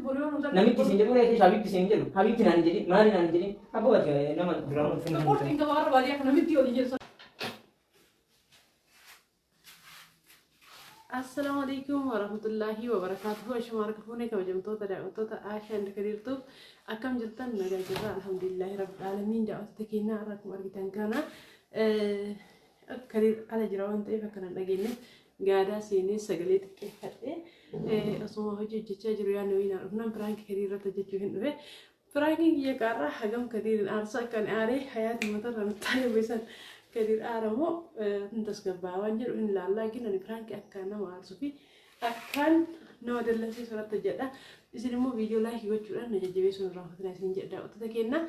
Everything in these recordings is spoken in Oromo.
Namichi isin jedhu reetii Habibti isin jedhu Habibti naan jedhin maali naan jedhin abbooti nama duraan finna. Qortiin gabaa irra baadiyyaa kana miti olii jedhu. Assalamu alaikum warahmatullahi wabarakatuh. Ashmaarka fuunee kabajamtoota daawwattoota Aashaa inda kariirtuuf akkam jirtan nagaa jirra alhamdulillahi rabbil aalamiin daawwattoota keenya irraa akkuma argitan kana kariir ala jira waan ta'eef akkana dhageenye gaadaa seenee sagalee xiqqeeffadhee osoo hojii hojjechaa jiru yaadne wayinaa dhufnaan firaankii kariir irratti hojjechuu hin dhufe firaankiin kiyya qaarraa hagam kariirin aarsaa akkan aaree hayaati matarra nuttaayee beesan kariir aaramoo tasgabbaa waan jedhu hin laallaa ginani firaankii akkaan nama aarsuu fi akkaan nama dallansiisu irratti hojjedha. Isin immoo viidiyoo laayikii gochuudhaan na jajjabeessuun irraa fatina isin jedha. Daawwattoota keenya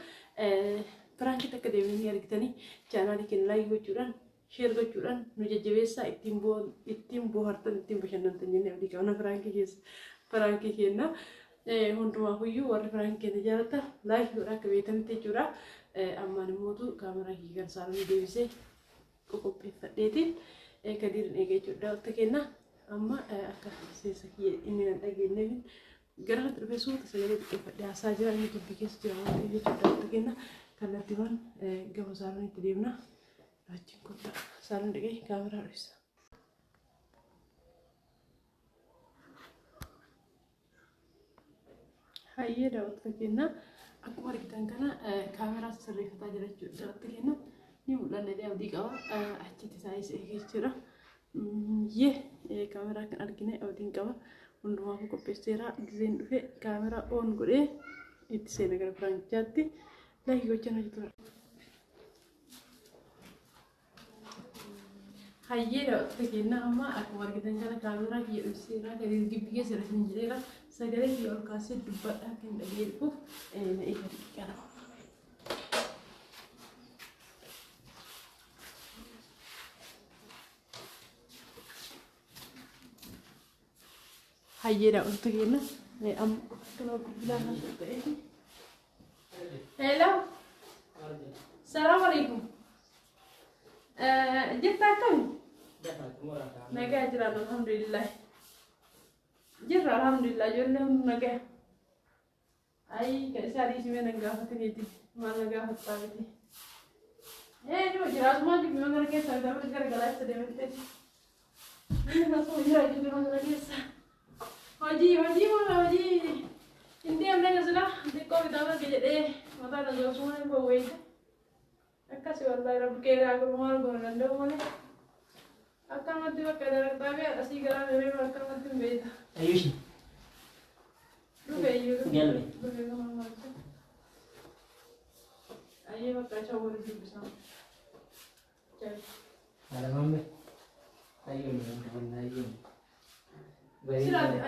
firaankii takka deemanii argitanii chaanaalii keenya laayikii gochuudhaan sheer gochuudhaan nu jajjabeessaa ittiin bohaartan ittiin bashannantan jennee abdii qabna firaankii keenya hundumaafuyyuu warri firaankii keenya jaalatan laayikii godhaa akka beekanitti jechuudha. Ammaan immoo kaameraa hiikan saaranii deebisee qopheeffadheetiin kadiirin eegee jechuudha. Daawwattoota keenya amma akka seessa kiyya inni nan dhageenyeef gara irratti dhufee suuta sagalee xiqqeeffadhee haasaa jira inni dubbii keessa jira waan ta'eef jechuudha. Daawwattoota keenya kallattiiwwan gama saaraniitti deemna. Achiin kottaa saaraan dhaqee kaameraa dhufisa. Hayyee daawwattoota keenya akkuma argitan kana kaameraa sirreeffataa jira jechuudha. Daawwattoota keenya ni mul'anne abdii qaba achitti taa'ee eegee jira. Kaameraa kan argine abdiin qaba hundumaaf qopheesseera gizeen dhufe kaameraa oon godhee itti seena gara firaankichaatti laayikii gochaa jirudha. Hayyee daawwattoota keenya amma akkuma argitan kana kaameraa kiyya dhufseera kan gibbii keessa hin jireera sagalee kiyya ol kaasee dubbadhaa kan dhageessuuf na eega xiqqaa lama. Hayyee daawwattoota keenya amma kana gurgurdaa kan ta'e. Hello. Salaam alaikum. Jirta akkami? Nagaa jira alhamdulillah. Jirra alhamdulillah ijoollee hundi nagaa. Kan isaa dhiisimee nan gaafataniiti maal na gaafattaa miti. Nima jiraatumaa jibbima gara keessa gaafa gara galaatti deemanteeti. Asuma jira jibbima gara keessa. Hojii hin deemne gasila xiqqoo bitaama jedhee mataa na zoosuma hin bowweeyte. Akkasi wallahi rabbi keeraa kun maal goona danda'u malee akkanumatti bakka daraqxaa fi asii garaa deemee akkanumatti hin beekta. Ayyushi. Dhufe iyyuu Galme. dhufe gama maaltu. Ayyee bakka isaa waliin dubbisamu. Alamame. Ayyuun. Silaati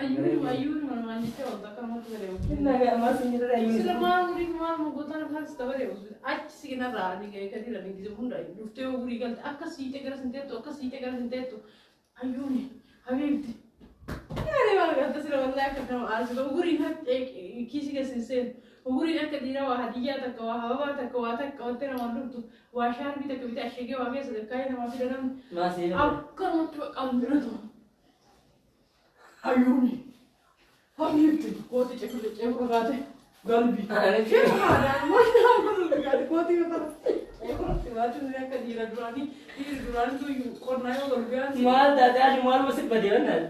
ayyuun maal jettee wanta akkanumatti gadeemu. Nagaa ammas hin jirre ayyuun. Sila maal gootana kan dabareemu achi siginarraa ni ga'ee gadi dha dingize hunda dhuftee ugurii galte akka siitee gara sinteettu ayyuuni habiibti. Yaani maal gaatta sila wallahi akka nama aarsitu uguriin kiisi keessin uguriin akka dhiira waa hadiyyaa takka waa hababaa takka waa takka wanti namaan dhuftu waa shaarbii takka bitee ashegee waa keessa dakkaayee namaa fida namni akkanumatti baqaan biratu. Ayyuuni habiibti kooti ceekuru kaate. Galbi. Shirmaadhaan wanta kun gadi kooti yoo Waatu ni akka dhiira duraanii tuyyuu qonnaa yoo galbiyaan. Maal taatee maal masit badee wannaan?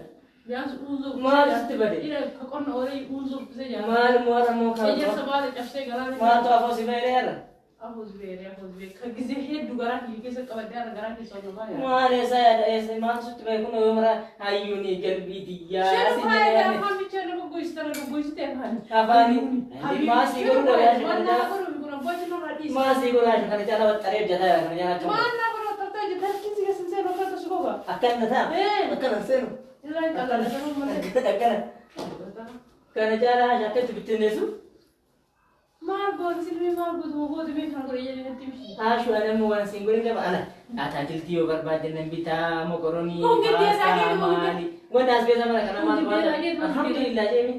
Biyaas uuzoo. Maal sitti badee? Dhiira ka qonna horii uuzoo bisee jaala. Maal moora moo kaa? Ejersa baala cabsee garaa. Maal ta'u afoo si fayyadee jala? Afoo si fayyadee ka gisee hedduu garaa kiyya keessa qabadee ara garaa keessa ol baay'ee. Maal eessa yaada maal sitti bahe kun yoo mara hayyuuni galbii diyyaa. Shirmaadhaan afaan bichaa nama goysitee afaani. Afaani. Maasii godhuu dhabeessu kan jala. Maasii godhaa kan jala waxxaree hojjetaa kan jala. Maal naa godhaa tartaa hojjetaa kiisi keessan seenu akka tasu gogaa. Akkana ta'a. Akkana seenu. Ilaa qalala nama malee. Akkana. Kana jala akkatti bittinneessu. Maal gooti silmii maal gooti beekan godhe jedhee natti miti. Haashu anammoo waan siin godhin qaba ana. Ataakiltii yoo barbaadan nan bitaa mokoronii. Maali. Wanti as beesa mana kana maal baala. Alhamdulillah jeemi.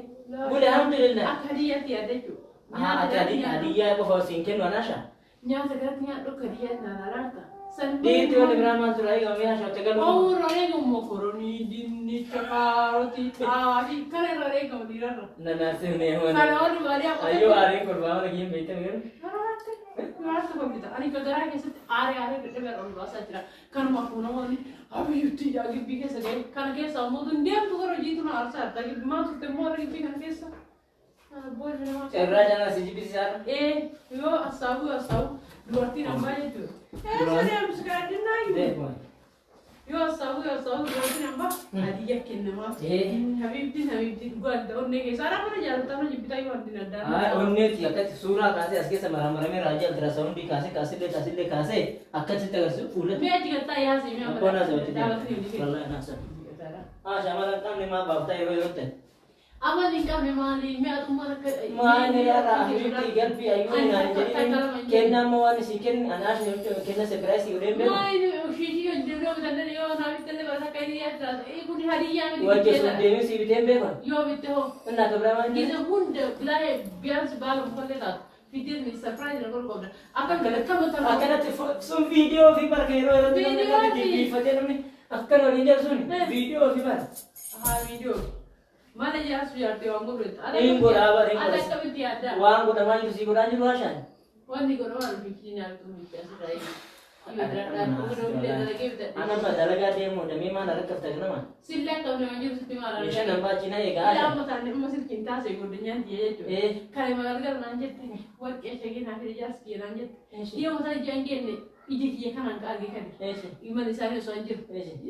Gule alhamdulillah. Akka hadiyyaatti yaadda jechuudha. Hadiyyaa qofa siin kennu anaasha. Nyaata garatti nyaadhu akka hadiyyaatti naan alaarta. Diitti wani biraa maal tura egaa mee haashaa tagalu. Oh raree gamoo koroni dinni chakaaroti xaafi kana raree gamoo dhiirarra. Nanaasi ne wani. Kana wani baadiyyaa qofa. Ayyoo aaree kolbaa wala giyeen beektan garuu. Maaltu kolbita ani gagaraa keessatti aaree dhedheeraa ol baasaa jira. Kanuma fuunamoonni habiyyuutti yaa gibbii keessa ga'e kana keessa ammoo tun deemtu gara hojiitu na aarsaa adda gibbii maa turte immoo warra gibbii kana keessa. Irraa jala si jibbisiisaadha. Yoo asaabu dubartiin ammaa jechuudha. Sadeemsi gaadinaa iyyuu. Yoo asaabu dubartiin ammaa adiyya kennamaaf. Habiibtiin dhugaan onnee keessaa mana jaalatamna jibbitaa yoo wanti addaa. Onneeti akkatti suuraa kaasee as keessa maramaramee raajii altiraasawundii kaasillee kaasee akkasitti agarsiisu fuula. Mee achi galtaa yaasee mee Abbaan haasawatti deema. Shamarran qabne maa baaftaa yeroo ta'e. Amal ni kami mali, me atu mana ke. Mana ya lah, habibi galbi ayu na jadi kena mau ni sikin anak ni kena surprise udah ber. Mai shishi yo jelo betul yo na betul bahasa kaya dia terus. Kuni hari yang Wajah sudah ni si betul ber kan? Yo betul. Nak keberapa ni? Kita pun belai biar sebab boleh tak. Video ni surprise nak kau dah. Akan kamu tahu? Akan ada some video fi par kero itu ni video ni. Akan orang jadi sun video fi par. Video. Mana jelas biar tiang guru itu. Ini berapa ring? Ada kami tiada. Wang guru nama itu si guru anjur wasan. Wang di guru mana bikin yang tu biasa saja. Anak pada lagi dia mau demi mana rekap tak nama? Sila tahu yang anjur seperti mana. Bisa nampak Cina ya kan? Iya, masalahnya masih cinta sih gurunya dia itu. Kalau magar lanjut ni, buat esok nak kerja sekian lanjut. Dia masalah jangan ni. Ije dia kan angkat lagi kan. Iman di sana soalnya.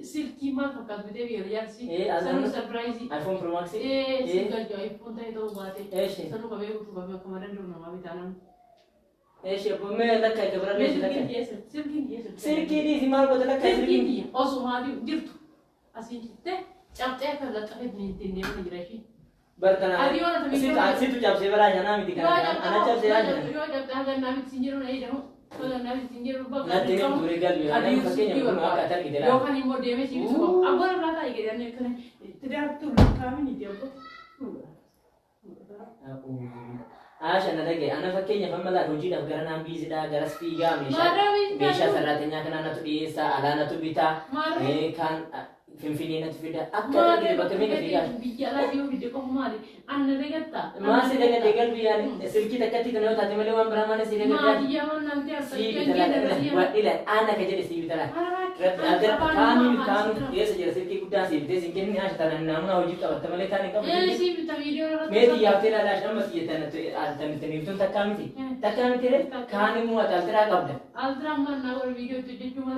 Silky mah fakat bete biar lihat sih. Selalu surprise. iPhone Pro Max. Suka jo iPhone tadi tu buat. Selalu kami kemarin dulu nama bitaran. Siapa mereka kayak berapa ni? Silky dia. Silky ni si malu betul kayak Silky dia. Oh semua dia dirtu. Asin kita capek kan dah tak ni tinnya ni jerasi. Bertanah. Situ jam sebelah jana miti kan. Anak jam sebelah jana. Yo jam tangan nami sinjiro na ida. Kalau nabi sinjiro bapa. Nanti ni burigal biar. Nanti pakai yang pun agak terkita lah. Yo kan imo demi sih itu. Abang orang rata ikut ni kan. Tidak tu kami ni dia apa? Asha na lagi. Anak pakai yang pemalas hujud dah kerana ambil zida garas tiga misha saratnya kerana tu diisa, alana tu bita. Kan Finfini na tufida. Akka lagi bakami na tiga. Bicara dia video kau mari. Anda dengar tak? Masih dengar biar. Silky tak kati kena tadi malu orang beramai sih dengar. Mari dia mana nanti asal dia. Buat ilah. Anak kerja di sini tera. Agar kami dia saja Silky kuda sih. Dia singkir ni asal tanah nama hujud tak. Tapi mereka ni kau. Sih kita video. Medi ya tera dah sama sih tanah tu. Tanah tu ni tu tak kami sih. Tak kami tera. Kami muat tera kau dah. Altra mana orang video tu je cuma.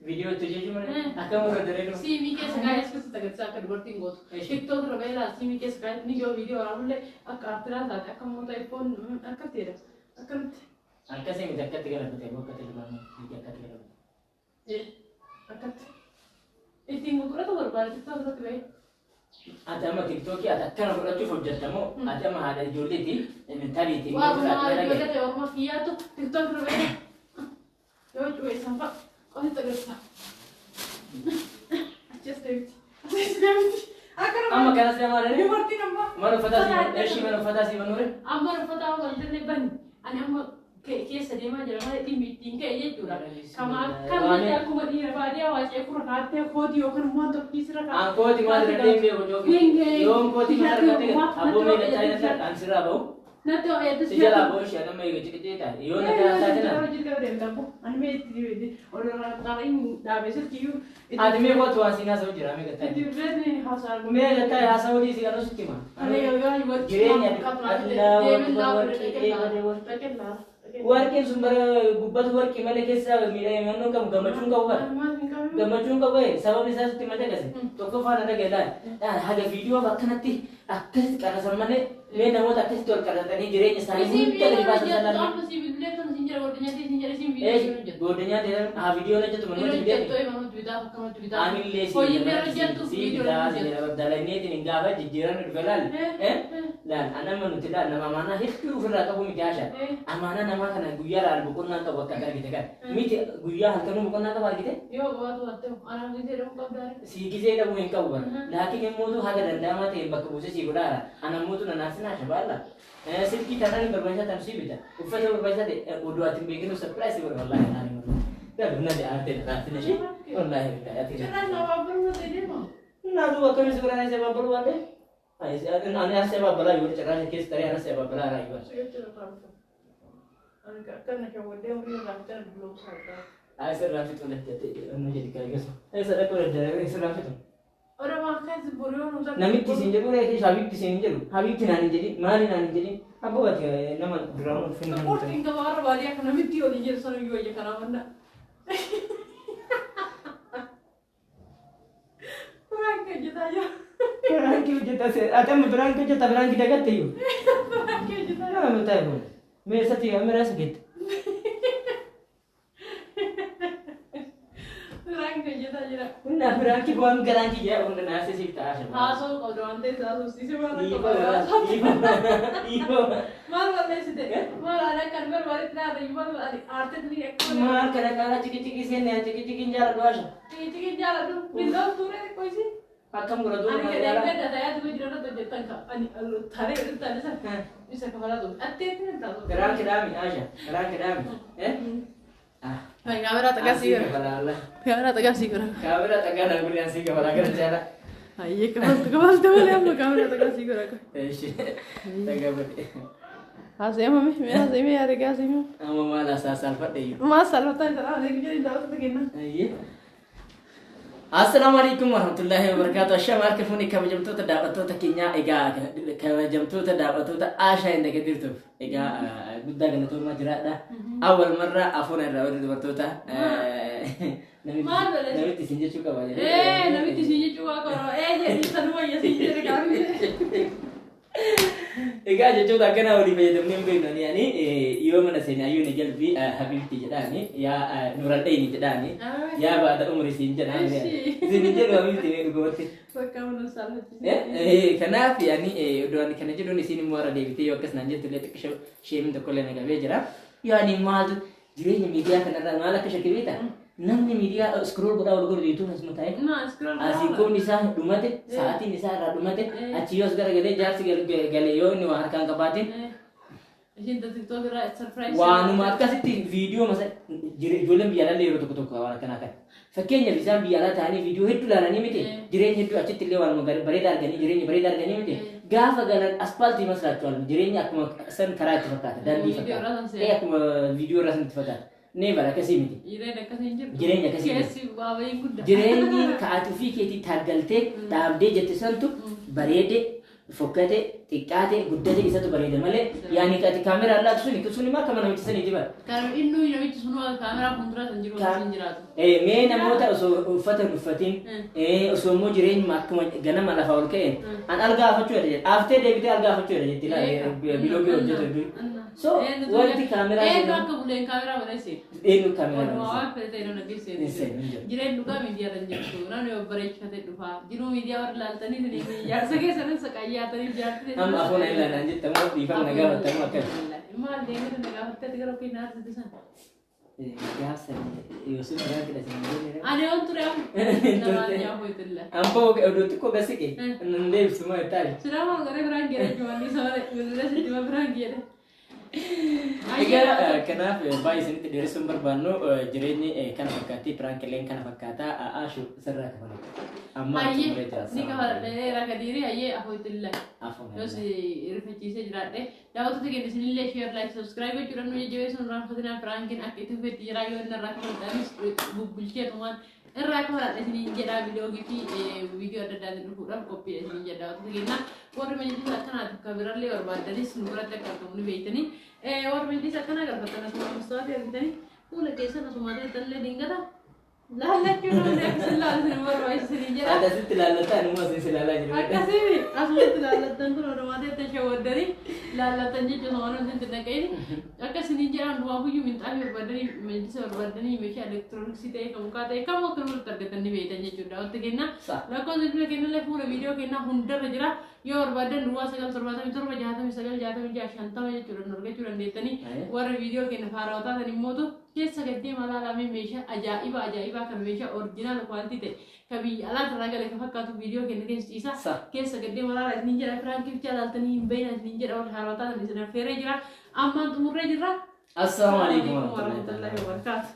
Video tu je cuma. Akan muat tera. Si Mike sekali sekarang kita tak akan bertinggal. TikTok terbela si Mike sekali ni jo video orang le akar saat akan mau iPhone akan tidak akan. Angka sih minta kat tiga betul. Bukan tiga betul. Tiga kat tiga betul. Akan. Tinggal tu atau berapa TikTok tu baik. Ada mah TikTok ya. Ada kan berapa tu hujat kamu. Ada mah ada jual di mentari di. Wah, mana jual di orang kia tu TikTok terbela. Yo cuy sampai. Oh itu terasa. Just do it. Amma kana sama rene. Berarti nama. Mana fantasi manure. Amma fantasi manure ni ban. Ani amma ke sedih mah jalan di meeting ke ye curang. Kamar kan macam aku mati apa dia wajah aku rakyat aku dia kan mau tu kisah kan. Aku di mana rene dia bodoh. Yo aku di mana rene. Abu me cari nak answer apa? Nanti ayat tu siapa? Sejala bos ya nama itu cerita. Yo nak kata saja. Kalau kita berdua kamu, ane me orang lain dah besar kiu. Admi buat tuan sini asal jira me kata. Itu benar hasar. Me kata hasar di sini harus cuma. Ane yoga buat. Jirenya Allah. Working sumber gubat working malah kisah mila yang anu kamu gamacun kau kan? Gamacun kau kan? Sabab ni saya setimah jaga sih. Toko fana ada gelar. Ada video bahkan nanti akas karena sama ni me namo tak akas tuar karena tadi jirenya saya mungkin dari bahasa sana. Apa sih video tu sinjara video. Bodenya dia video aja tu mana dia. Amin lesi. Oh ini aja tu video. Dalam ni ini enggak apa jiran itu belal. Dan anak manusia nama mana itu pernah kamu mikir amana nama kana guyar al bukun na ka wakka kar kita kan miti guyar hal kanu bukun na ka bar kita yo bawa tu anak ni dia rom kabdar si kise da buin ka ubar laki ke modu haga danda mate bakka buse si gudara anak modu na nasina shaballa silki tanani berbahasa tan si bita ufata berbahasa de udu atin beginu surprise ber wallahi ani قال نادي عارتين عارتين شيء والله بالله شنو بابر ما تديمه نادو وكم يسبر أنا سبب بلو ولا هاي أنا سبب بلا يقول شكرا كيس تري أنا سبب بلا راي بس أنا كأنك كودي وري رافت البلوك هذا هاي سر رافت ولا تتي أنا جدي كايس هاي سر أكو الدرجة سر رافت orang makan sebelum nusuk. Namik tisin jadi boleh kis habib tisin jadi habib tinani jadi mari nani jadi apa buat ya nama drama film itu. Kau tinggal orang balik aku namik tiada jadi soalnya gue aja karena mana. Orang kerja aja. Orang kerja se, ada orang kerja tapi orang kita kat tiyu. Orang kerja aja. Nah, betul pun. Mereka tiyu, mereka sakit. Orang kerja aja. Nah, orang kita bukan orang kerja, orang nasi sih tak asal. हाँ सो कौन थे सासू सीसे वाला Ibu. मार वाले सीधे मार आने कन्वर वाले इतना इमार आरते नहीं एक Mar kadang-kadang ciki-ciki sini, ciki-ciki jalan dua sih. चीज़ जाला तू बिंदु तूने कोई सी Akam gua dua अनि kali के jalan. देखते दादा यार तुझे जिन्होंने तो जतन का अनि थारे उधर ताले सर इसे कमरा दो अत्ते इतने तालो Kerang kedami aja, kerang kedami. Ah. भाई kamera tegas sih Kepala Allah. kamera tegas sih kurang Kamera tekan aku yang sih kepala kerja. ये कमाल है हम kamera tegas sih kurang Tekan betul. हंसे मम्मी मैं हंसे में यार क्या हंसे में Amo malah sasal pada you. माशाल्लाह होता है जरा देखिए jadi दावत begini Iya. Assalamualaikum warahmatullahi wabarakatuh. Syamar kefuni kabajamtoota daawwattoota keenya egaa kabajamtoota daawwattoota Aashaa hin dagaddirtu. Egaa guddaa galatoomaa jiraadha. Awwal marra afuuna irraa warri dubartoota namitti isin jechuu qaba jedhee. namitti isin jechuu qaba. Jedhi sanuma isin jedhe gaarii. Egaa jechoota akkanaa walii fayyadamnee hin beeknu ani yoo mana seenaa yoo ni jalbi habiibti jedhaani yaa nuradheeni jedhaani yaa baada umri siin jedhaani isin jedhu habiibti mee dhugootti. Bakka mana saalatti. Kanaaf yaani odoon kana jedhuun isin immoo warra deebitee yoo akkas naan jettu illee xiqqoo sheemiin tokko illee nagabee jira. Yaani maaltu jireenya miidiyaa kanarraa maal akka shakkii beektaa? Namni miidiyaa scroll godhaa wal godhu jechuun asuma ta'e. Asii koomni isaa dhumate sa'aatiin isaa irraa dhumate achi yoos garagalee jaarsi galee yoo inni waa harkaan qabaatiin. Waanuma akkasitti viidiyoo masa ijoolleen biyya alaa yeroo tokko tokko waan akkanaa kan. Fakkeenyaaf isaan biyya alaa ta'anii viidiyoo hedduu ilaalanii miti jireenya hedduu achitti illee waan bareedaa arganii jireenya bareedaa arganii miti gaafa galan aspaaltii maslaachuwal jireenya akkuma san karaa itti fakkaata daandii fakkaata akkuma viidiyoo irraa sanitti fakkaata. Nee bara kasih miti. Jireenya kasih. Jireenyi ka'atuu fi keetii taggaltee dhaabdee jette santu bareede fokkate xiqqaate guddate isatu bareeda malee yaani kati kaamera allaatu suni maa kama namichi saniiti bara. Kan inni namichi sunu kaamera fuuldura san jiru sin jiraatu. Mee namoota osoo uffata hin uffatin osoo immoo jireenyuma akkuma ganama lafa ol ka'een an algaa afachuu jedha jedha aftee deebitee algaa afachuu jedha jetti biloogii hojjetu hedduu. So wanti kaameraa eenyu akka buleen kaameraa godhese. Eenyu kaameraa godhese. Waan fedhe ta'e nama geesse. Jireen dhugaa miidiyaa tan jirtu namni bareechifate dhufaa jiruu miidiyaa warra laaltanii ni jaarsa keessan saqayyaatanii jaartanii. Amma afuna illa naan jettamu dhiifama nagaa battamu akka. Maal deemee nagaa battee gara ofiin naasite sana. Gaafsa Yusuf biraa kidha sinii. Ani on ture am. Namaan yaa hoytilla. Ampo oduu xiqqoo gasike nan deebisu moo ittaali. Sinama gara biraan geera jumanni sabare gudura sitti biraan geera. Egaa kanaaf baay'ee isinitti dheeressuun barbaannu jireenyi kana fakkaatti piraankileen kana fakkaataa Aashu sirraa kafalu. Amma ni kafala rakadiri ayyee ahoytilla. Yos rifachiisee jiraadhe daawwattoota keenya isinillee share like subscribe jechuudha nu jajjabeessuun raanfatinaa piraankiin akka itti fufetti jiraa yoo inni irraa kafaltaanis bulcheetumaan irraa kafaladha isiniin jedhaa viidiyoogii fi viidiyoo adda addaatiin dhufuudhaaf qophiidha isiniin jedha daawwattoota keenya warri majlis akkanaati akka birallee barbaadanis nu biratti akka argamu ni beektanii warri majlis akkanaa galfattan asuma mustawaati argitanii fuula keessan asuma ta'ettanillee dingata laalachuu namni akkasii laalatan barbaachisan jedha. Ada sitti laalatan immoo isin laalaa jiru. Akkasii asumatti laalatan kun odumaa ta'etti shawaddanii laalatan jechuun waan wanti dhaqeeni akkasii jedhaan du'aa huyyuu minxaafii barbaadanii meeshisa barbaadanii meeshaa elektirooniksii ta'e kan mukaa ta'e kam akka nurratti argatan ni beektan jechuudha. Wanti kenna lakkoofsa bilbila kennallee fuula viidiyoo kennaa hundarra jira yoo barbaadan duwwaa 977 jechuudha nu argachuu dandeettanii warra viidiyoo kenna faarawwataa tan immootu keessa gaddee malaalamee meeshaa ajaa'ibaa kan meeshaa orjinaal kwaantii ta'e kan biyya alaatti irraa galee kan fakkaatu viidiyoo kenna keessa gaddee malaalaa isiniin jedha firaankiif jaalaaltanii hin beeyna isiniin jedha warra faarawwataa tan isin affeeree jira ammaan xumurree jirra. Assalamualaikum warahmatullahi wabarakatuh.